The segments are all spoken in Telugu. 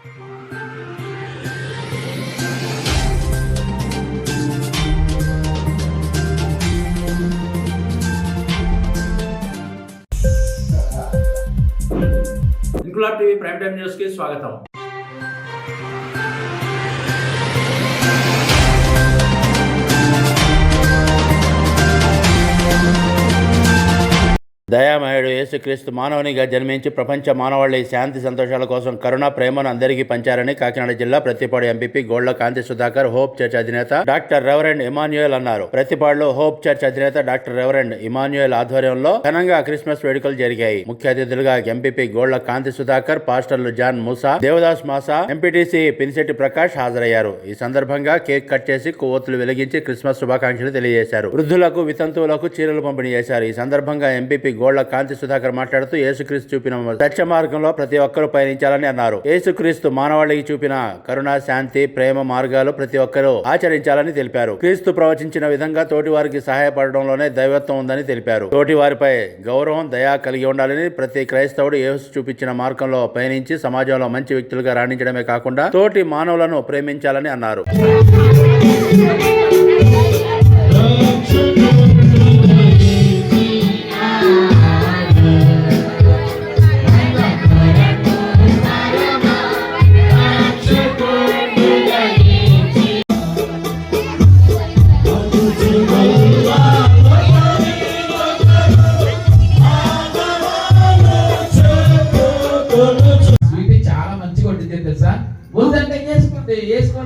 Inquilab TV prime time news కి స్వాగతం. దయామయుడు యేసుక్రీస్తు మానవునిగా జన్మించి ప్రపంచ మానవాళి శాంతి సంతోషాల కోసం కరుణ ప్రేమను అందరికీ పంచారని కాకినాడ జిల్లా ప్రతిపాడు ఎంపీపీ గోళ్ల కాంతి సుధాకర్ హోప్ చర్చ్ అధినేత డాక్టర్ రెవరెండ్ ఇమాన్యుయల్ అన్నారు. ప్రతిపాడులో హోప్ చర్చ్ అధినేత డాక్టర్ రెవరెండ్ ఇమాన్యుయల్ ఆధ్వర్యంలో ఘనంగా క్రిస్మస్ వేడుకలు జరిగాయి. ముఖ్య అతిథులుగా ఎంపీపీ గోళ్ల కాంతి సుధాకర్, పాస్టర్లు జాన్ మూసా, దేవదాస్ మాసా, ఎంపీటీసీ పినిశెట్టి ప్రకాష్ హాజరయ్యారు. ఈ సందర్భంగా కేక్ కట్ చేసి కొవ్వొత్తులు వెలిగించి క్రిస్మస్ శుభాకాంక్షలు తెలియజేశారు. వృద్ధులకు, వితంతువులకు చీరలు పంపిణీ చేశారు. ఈ సందర్భంగా ఎంపీపీ గోళ్ల కాంతి సుధాకర్ మాట్లాడుతూ యేసుక్రీస్తు చూపిన సత్య మార్గంలో ప్రతి ఒక్కరూ పయనించాలని అన్నారు. యేసుక్రీస్తు మానవాళికి చూపిన కరుణ, శాంతి, ప్రేమ మార్గాలు ప్రతి ఒక్కరూ ఆచరించాలని తెలిపారు. క్రీస్తు ప్రవచించిన విధంగా తోటి వారికి సహాయపడడంలోనే దైవత్వం ఉందని తెలిపారు. తోటి వారిపై గౌరవం, దయ కలిగి ఉండాలని, ప్రతి క్రైస్తవుడు యేసు చూపించిన మార్గంలో పయనించి సమాజంలో మంచి వ్యక్తులుగా రాణించడమే కాకుండా తోటి మానవులను ప్రేమించాలని అన్నారు.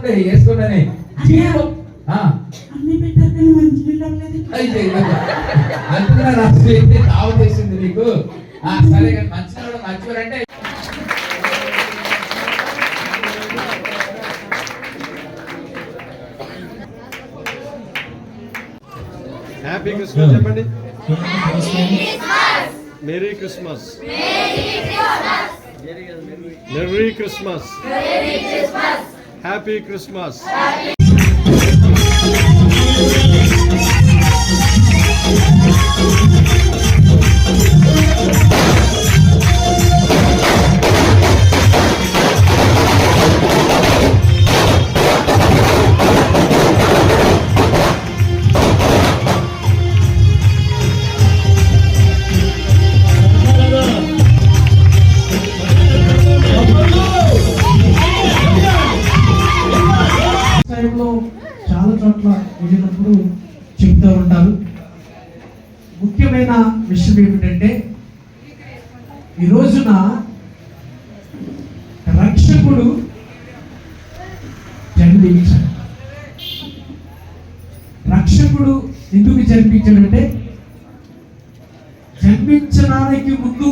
వేసుకోండి కావచ్చేసింది నీకు. సరే మంచిగా మంచివారంటే హ్యాపీ క్రిస్మస్ చెప్పండి. Merry Christmas. Merry Christmas. Happy Christmas. చాలా చోట్ల వెళ్ళినప్పుడు చెప్తూ ఉంటారు. ముఖ్యమైన విషయం ఏమిటంటే ఈ రోజున రక్షకుడు జన్మించాడు. రక్షకుడు ఎందుకు జన్మించాడంటే జన్మించడానికి ముందు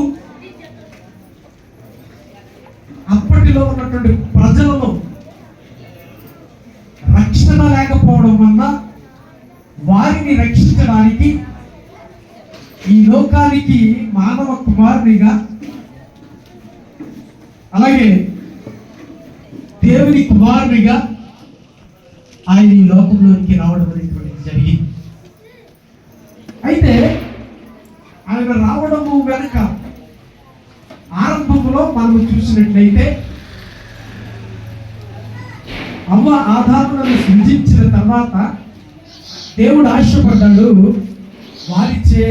అప్పటిలో ఉన్నటువంటి ప్రజలలో రక్షణ లేకపోవడం వల్ల వారిని రక్షించడానికి ఈ లోకానికి మానవ కుమారునిగా, అలాగే దేవుని కుమారునిగా ఆయన ఈ లోకంలోనికి రావడం అనేటువంటిది జరిగింది. అయితే ఆయన రావడము వెనక ఆరంభంలో మనము చూసినట్లయితే అవ్వ ఆదాములను సృజించిన తర్వాత దేవుడు ఆశపడ్డాడు, వారిచే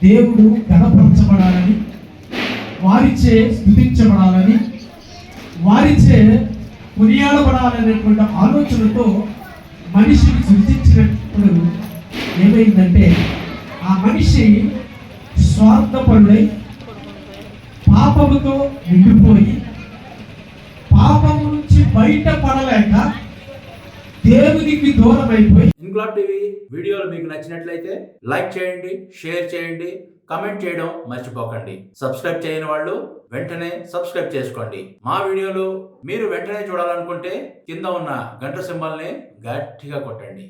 దేవుడు గణపరచబడాలని, వారిచే స్తుతించబడాలని, వారిచే కొనియాడబడాలనేటువంటి ఆలోచనతో మనిషిని సృజించినప్పుడు ఏమైందంటే ఆ మనిషి స్వార్థపరుడై పాపముతో నిండిపోయి పాపము నుంచి బయటపడలేక దేవునికి దూరం అయిపోయి. ఇంక్లాబ్ టీవీ వీడియోలు మీకు నచ్చినట్లయితే లైక్ చేయండి, షేర్ చేయండి, కమెంట్ చేయడం మర్చిపోకండి. సబ్స్క్రైబ్ చేయని వాళ్ళు వెంటనే సబ్స్క్రైబ్ చేసుకోండి. మా వీడియోలు మీరు వెంటనే చూడాలనుకుంటే కింద ఉన్న గంట సింబల్ని గట్టిగా కొట్టండి.